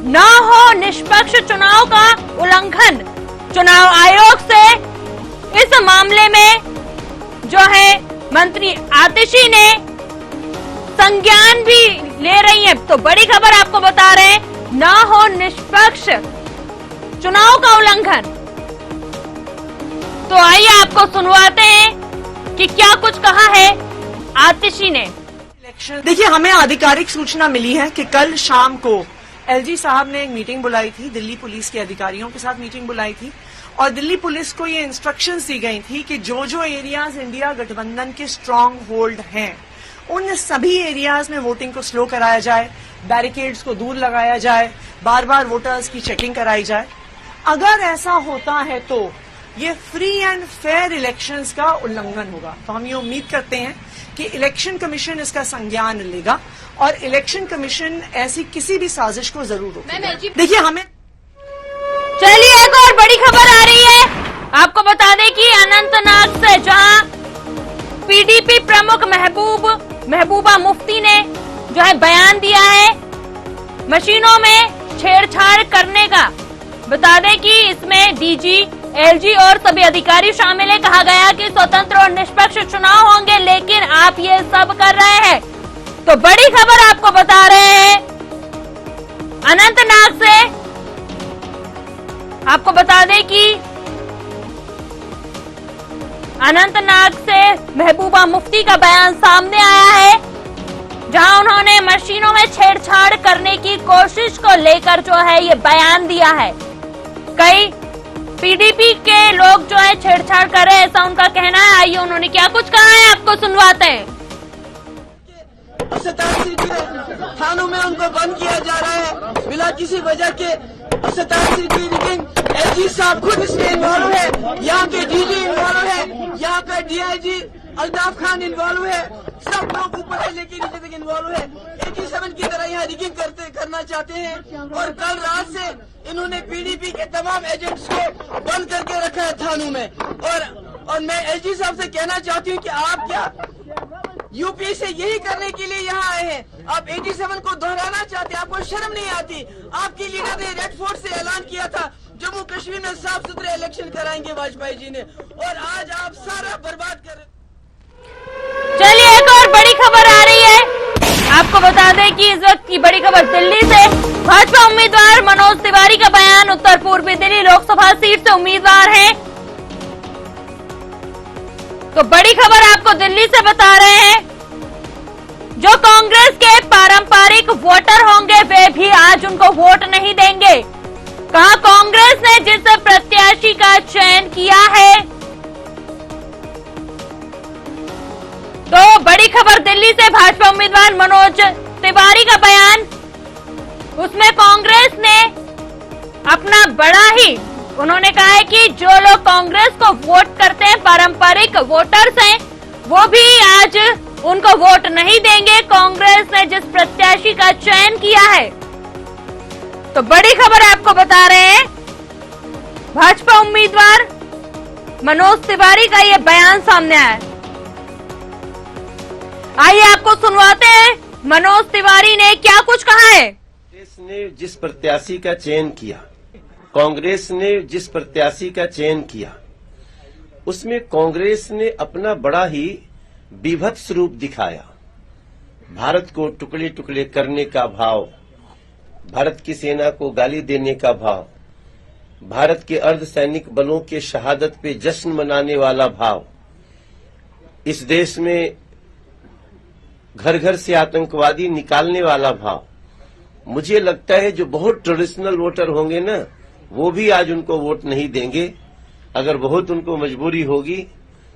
न हो निष्पक्ष चुनाव का उल्लंघन। चुनाव आयोग से इस मामले में जो है मंत्री आतिशी ने संज्ञान भी ले रही है। तो बड़ी खबर आपको बता रहे हैं, न हो निष्पक्ष चुनाव का उल्लंघन। तो आइए आपको सुनवाते हैं कि क्या कुछ कहा है आतिशी ने। देखिए, हमें आधिकारिक सूचना मिली है कि कल शाम को एलजी साहब ने एक मीटिंग बुलाई थी, दिल्ली पुलिस के अधिकारियों के साथ मीटिंग बुलाई थी और दिल्ली पुलिस को ये इंस्ट्रक्शंस दी गई थी कि जो जो एरियाज इंडिया गठबंधन के स्ट्रांग होल्ड हैं उन सभी एरियाज में वोटिंग को स्लो कराया जाए, बैरिकेड्स को दूर लगाया जाए, बार बार वोटर्स की चेकिंग कराई जाए। अगर ऐसा होता है तो ये फ्री एंड फेयर इलेक्शंस का उल्लंघन होगा। तो हम ये उम्मीद करते हैं कि इलेक्शन कमीशन इसका संज्ञान लेगा और इलेक्शन कमीशन ऐसी किसी भी साजिश को जरूर रोकेगा। देखिए हमें चलिए एक और बड़ी खबर आ रही है। आपको बता दें कि अनंतनाग से जहां पीडीपी प्रमुख महबूबा मुफ्ती ने जो है बयान दिया है मशीनों में छेड़छाड़ करने का, बता दें कि इसमें डीजी, एलजी और सभी अधिकारी शामिल है। कहा गया कि स्वतंत्र और निष्पक्ष चुनाव होंगे, लेकिन आप ये सब कर रहे हैं। तो बड़ी खबर आपको बता रहे हैं अनंतनाग से। आपको बता दें कि अनंतनाग से महबूबा मुफ्ती का बयान सामने आया है, जहां उन्होंने मशीनों में छेड़छाड़ करने की कोशिश को लेकर जो है ये बयान दिया है। कई पीडीपी के लोग जो है छेड़छाड़ कर रहे हैं, ऐसा उनका कहना है। आइए उन्होंने क्या कुछ कहा है आपको सुनवाते हैं। थानों में उनको बंद किया जा रहा है बिना किसी वजह के। 87 की रिगिंग, एलजी साहब खुद इसमें इन्वॉल्व है, यहाँ के डीजी इन्वॉल्व है, यहाँ का डीआईजी अल्ताफ खान इन्वॉल्व है, सब लोग ऊपर से लेके नीचे तक इन्वॉल्व है। 87 की तरह यहाँ रिगिंग करना चाहते हैं और कल रात से इन्होंने पीडीपी के तमाम एजेंट्स को बंद करके रखा है थानों में। और मैं एलजी साहब से कहना चाहती हूँ कि आप क्या यूपी से यही करने के लिए यहाँ आए हैं? आप 87 को दोहराना चाहते हैं? आपको शर्म नहीं आती? आपके लीडर ने रेड फोर्ट से ऐलान किया था जम्मू कश्मीर में साफ सुथरे इलेक्शन कराएंगे वाजपेयी जी ने, और आज आप सारा बर्बाद कर। चलिए एक और बड़ी खबर आ रही है। आपको बता दें कि इस वक्त की बड़ी खबर दिल्ली से। भाजपा उम्मीदवार मनोज तिवारी का बयान, उत्तर पूर्वी दिल्ली लोकसभा सीट से उम्मीदवार हैं। तो बड़ी खबर आपको दिल्ली से बता रहे हैं, जो कांग्रेस के पारंपरिक वोटर होंगे वे भी आज उनको वोट नहीं देंगे। कहा कांग्रेस ने जिस प्रत्याशी का चयन किया है। तो बड़ी खबर दिल्ली से, भाजपा उम्मीदवार मनोज तिवारी का बयान, उसमें कांग्रेस ने अपना बड़ा ही, उन्होंने कहा है कि जो लोग कांग्रेस को वोट करते हैं, पारंपरिक वोटर्स हैं, वो भी आज उनको वोट नहीं देंगे। कांग्रेस ने जिस प्रत्याशी का चयन किया है। तो बड़ी खबर आपको बता रहे हैं, भाजपा उम्मीदवार मनोज तिवारी का ये बयान सामने आया है। आइए आपको सुनवाते हैं मनोज तिवारी ने क्या कुछ कहा है। कांग्रेस ने जिस प्रत्याशी का चयन किया, कांग्रेस ने जिस प्रत्याशी का चयन किया, उसमें कांग्रेस ने अपना बड़ा ही विभत्स रूप दिखाया। भारत को टुकड़े टुकड़े करने का भाव, भारत की सेना को गाली देने का भाव, भारत के अर्धसैनिक बलों के शहादत पे जश्न मनाने वाला भाव, इस देश में घर घर से आतंकवादी निकालने वाला भाव। मुझे लगता है जो बहुत ट्रेडिशनल वोटर होंगे ना, वो भी आज उनको वोट नहीं देंगे। अगर बहुत उनको मजबूरी होगी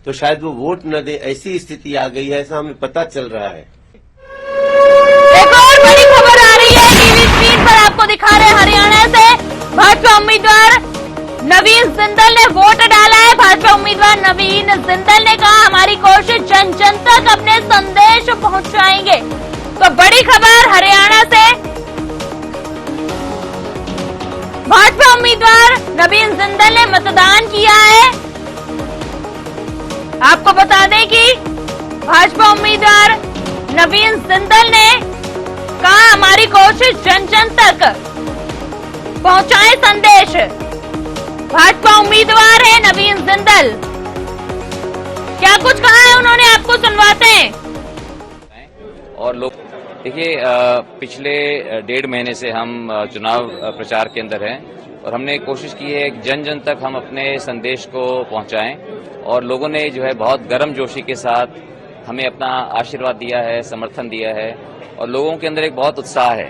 तो शायद वो वोट न दे, ऐसी स्थिति आ गई है, ऐसा हमें पता चल रहा है। एक और बड़ी खबर आ रही है टीवी स्क्रीन पर, आपको दिखा रहे हैं हरियाणा से। भाजपा उम्मीदवार नवीन जिंदल ने वोट डाला है। भाजपा उम्मीदवार नवीन जिंदल ने कहा हमारी कोशिश जन जन तक अपने संदेश पहुंचाएंगे। तो बड़ी खबर हरियाणा से, भाजपा उम्मीदवार नवीन जिंदल ने मतदान किया है। आपको बता दें कि भाजपा उम्मीदवार नवीन जिंदल ने कहा हमारी कोशिश जन जन तक पहुंचाए संदेश। भाजपा उम्मीदवार है नवीन जिंदल, क्या कुछ कहा है उन्होंने, आपको सुनवाते हैं। और लोग देखिए, पिछले 1.5 महीने से हम चुनाव प्रचार के अंदर हैं और हमने कोशिश की है कि जन जन तक हम अपने संदेश को पहुंचाएं, और लोगों ने जो है बहुत गर्मजोशी के साथ हमें अपना आशीर्वाद दिया है, समर्थन दिया है, और लोगों के अंदर एक बहुत उत्साह है।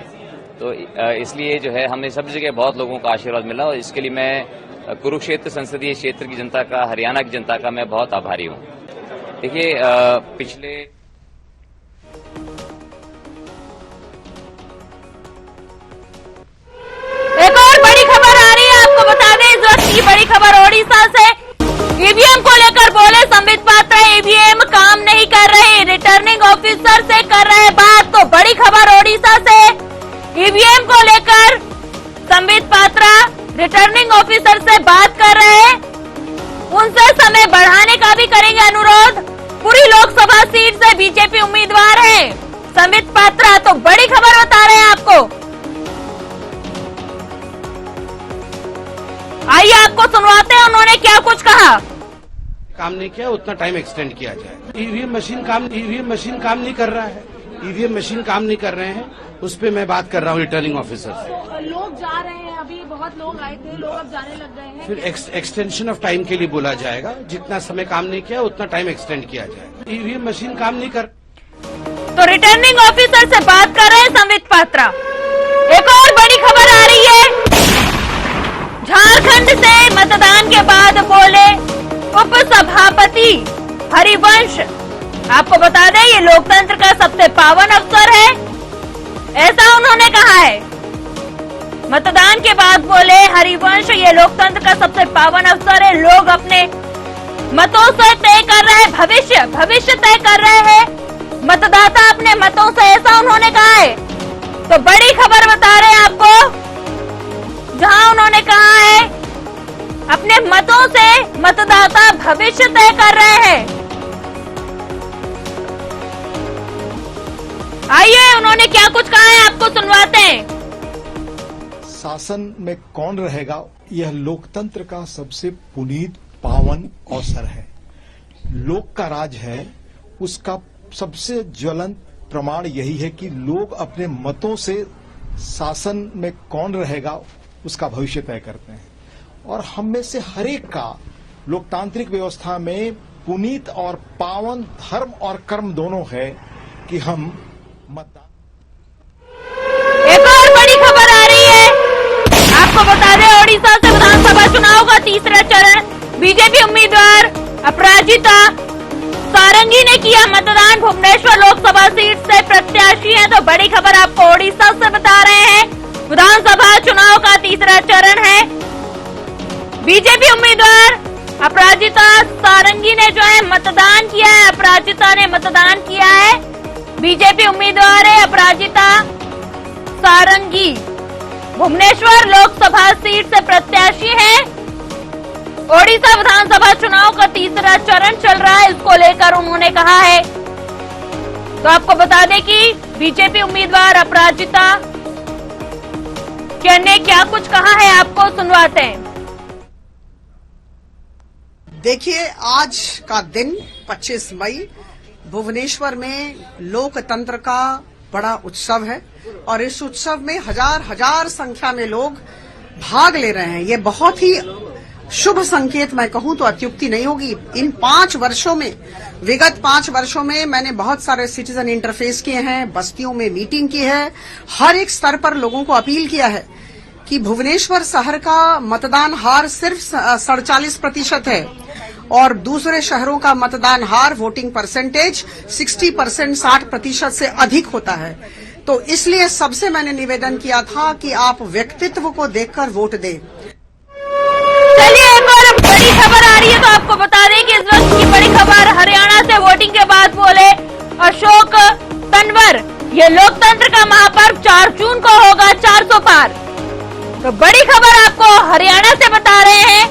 तो इसलिए जो है हमें सब जगह बहुत लोगों का आशीर्वाद मिला, और इसके लिए मैं कुरुक्षेत्र संसदीय क्षेत्र की जनता का, हरियाणा की जनता का मैं बहुत आभारी हूं। देखिए पिछले एक और बड़ी खबर आ रही है, आपको बता दें इस वक्त की बड़ी खबर ओडिशा से। ईवीएम को लेकर बोले संबित पात्रा, ईवीएम काम नहीं कर रहे, रिटर्निंग ऑफिसर से कर रहे बात। तो बड़ी खबर ओडिशा से, ईवीएम को लेकर संबित पात्रा रिटर्निंग ऑफिसर से बात कर रहे हैं, उनसे समय बढ़ाने का भी करेंगे अनुरोध। पूरी लोकसभा सीट से बीजेपी उम्मीदवार हैं संबित पात्रा। तो बड़ी खबर बता रहे हैं आपको, आइए आपको सुनवाते हैं उन्होंने क्या कुछ कहा। काम नहीं किया, उतना टाइम एक्सटेंड किया जाए। ईवीएम मशीन काम नहीं कर रहा है, ईवीएम मशीन काम नहीं कर रहे हैं, उस पे मैं बात कर रहा हूँ रिटर्निंग ऑफिसर से। लोग जा रहे हैं, अभी बहुत लोग आए थे, लोग अब जाने लग गए हैं। फिर एक्सटेंशन ऑफ टाइम के लिए बोला जाएगा, जितना समय काम नहीं किया उतना टाइम एक्सटेंड किया जाए। ईवीएम मशीन काम नहीं कर। तो रिटर्निंग ऑफिसर से बात कर रहे हैं संबित पात्रा। एक और बड़ी खबर आ रही है, झारखंड से मतदान के बाद बोले उप सभापति हरिवंश। आपको बता दें ये लोकतंत्र का सबसे पावन अवसर है, ऐसा उन्होंने कहा है। मतदान के बाद बोले हरिवंश, ये लोकतंत्र का सबसे पावन अवसर है, लोग अपने मतों से तय कर रहे हैं भविष्य तय कर रहे हैं मतदाता अपने मतों से, ऐसा उन्होंने कहा है। तो बड़ी खबर बता रहे हैं आपको, जहां उन्होंने कहा है अपने मतों से मतदाता भविष्य तय कर रहे हैं। आइए उन्होंने क्या कुछ कहा है आपको सुनवाते हैं। शासन में कौन रहेगा, यह लोकतंत्र का सबसे पुनीत पावन अवसर है। लोक का राज है, उसका सबसे ज्वलंत प्रमाण यही है कि लोग अपने मतों से शासन में कौन रहेगा उसका भविष्य तय करते हैं। और हम में से हरेक का लोकतांत्रिक व्यवस्था में पुनीत और पावन धर्म और कर्म दोनों है कि हम मतदान। एक और बड़ी खबर आ रही है, आपको बता दें ओडिशा से विधानसभा चुनाव का तीसरा चरण, बीजेपी उम्मीदवार अपराजिता सारंगी ने किया मतदान। भुवनेश्वर लोकसभा सीट से प्रत्याशी हैं। तो बड़ी खबर आपको ओडिशा से बता रहे हैं, विधानसभा चुनाव का तीसरा चरण है, बीजेपी उम्मीदवार अपराजिता सारंगी ने जो है मतदान किया है। अपराजिता ने मतदान किया है, बीजेपी उम्मीदवार है अपराजिता सारंगी, भुवनेश्वर लोकसभा सीट से प्रत्याशी हैं। ओडिशा विधानसभा चुनाव का तीसरा चरण चल रहा है, इसको लेकर उन्होंने कहा है। तो आपको बता दें कि बीजेपी उम्मीदवार अपराजिता ने क्या कुछ कहा है, आपको सुनवाते हैं। देखिए, आज का दिन 25 मई भुवनेश्वर में लोकतंत्र का बड़ा उत्सव है और इस उत्सव में हजार संख्या में लोग भाग ले रहे हैं। ये बहुत ही शुभ संकेत मैं कहूं तो अत्युक्ति नहीं होगी। इन 5 वर्षों में, विगत 5 वर्षों में मैंने बहुत सारे सिटीजन इंटरफेस किए हैं, बस्तियों में मीटिंग की है, हर एक स्तर पर लोगों को अपील किया है कि भुवनेश्वर शहर का मतदान हार सिर्फ 47% है और दूसरे शहरों का मतदान हार वोटिंग परसेंटेज 60%, 60% से अधिक होता है। तो इसलिए सबसे मैंने निवेदन किया था कि आप व्यक्तित्व को देखकर वोट दें। चलिए एक और बड़ी खबर आ रही है, तो आपको बता दें कि इस वक्त की बड़ी खबर हरियाणा से वोटिंग के बाद बोले अशोक तंवर, ये लोकतंत्र का महापर्व 4 जून को होगा 400 पार। तो बड़ी खबर आपको हरियाणा से बता रहे हैं,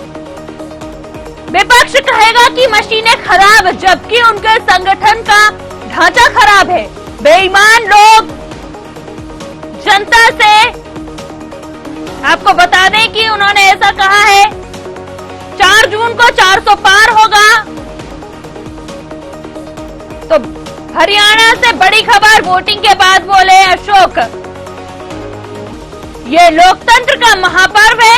विपक्ष कहेगा कि मशीनें खराब जबकि उनके संगठन का ढांचा खराब है। बेईमान लोग जनता से, आपको बता दें कि उन्होंने ऐसा कहा है 4 जून को 400 पार होगा। तो हरियाणा से बड़ी खबर वोटिंग के बाद बोले अशोक, ये लोकतंत्र का महापर्व है,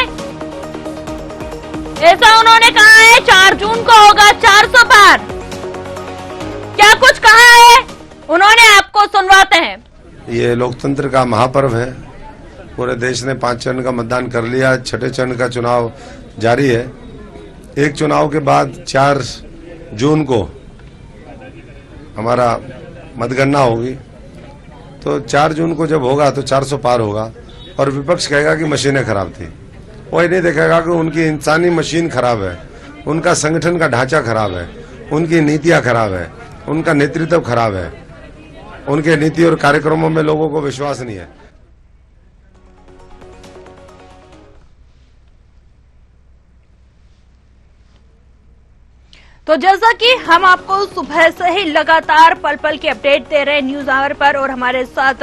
ऐसा उन्होंने कहा है। 4 जून को होगा 400 पार। क्या कुछ कहा है उन्होंने, आपको सुनवाते हैं। ये लोकतंत्र का महापर्व है पूरे देश ने 5 चरण का मतदान कर लिया, छठे चरण का चुनाव जारी है। एक चुनाव के बाद 4 जून को हमारा मतगणना होगी, तो 4 जून को जब होगा तो 400 पार होगा और विपक्ष कहेगा कि मशीनें खराब थी। वो ये नहीं देखेगा कि उनकी इंसानी मशीन खराब है, उनका संगठन का ढांचा खराब है, उनकी नीतियां खराब है, उनका नेतृत्व खराब है, उनके नीति और कार्यक्रमों में लोगों को विश्वास नहीं है। तो जैसा कि हम आपको सुबह से ही लगातार पल पल की अपडेट दे रहे हैं न्यूज आवर पर, और हमारे साथ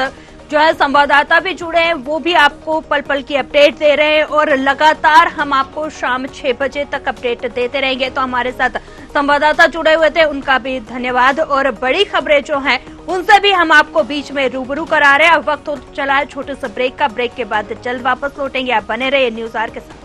जो है संवाददाता भी जुड़े हैं, वो भी आपको पल पल की अपडेट दे रहे हैं और लगातार हम आपको शाम 6 बजे तक अपडेट देते रहेंगे। तो हमारे साथ संवाददाता जुड़े हुए थे, उनका भी धन्यवाद। और बड़ी खबरें जो हैं उनसे भी हम आपको बीच में रूबरू करा रहे हैं। अब वक्त हो चला है छोटे से ब्रेक का। ब्रेक के बाद जल्द वापस लौटेंगे। आप बने रहिए न्यूज आवर के साथ।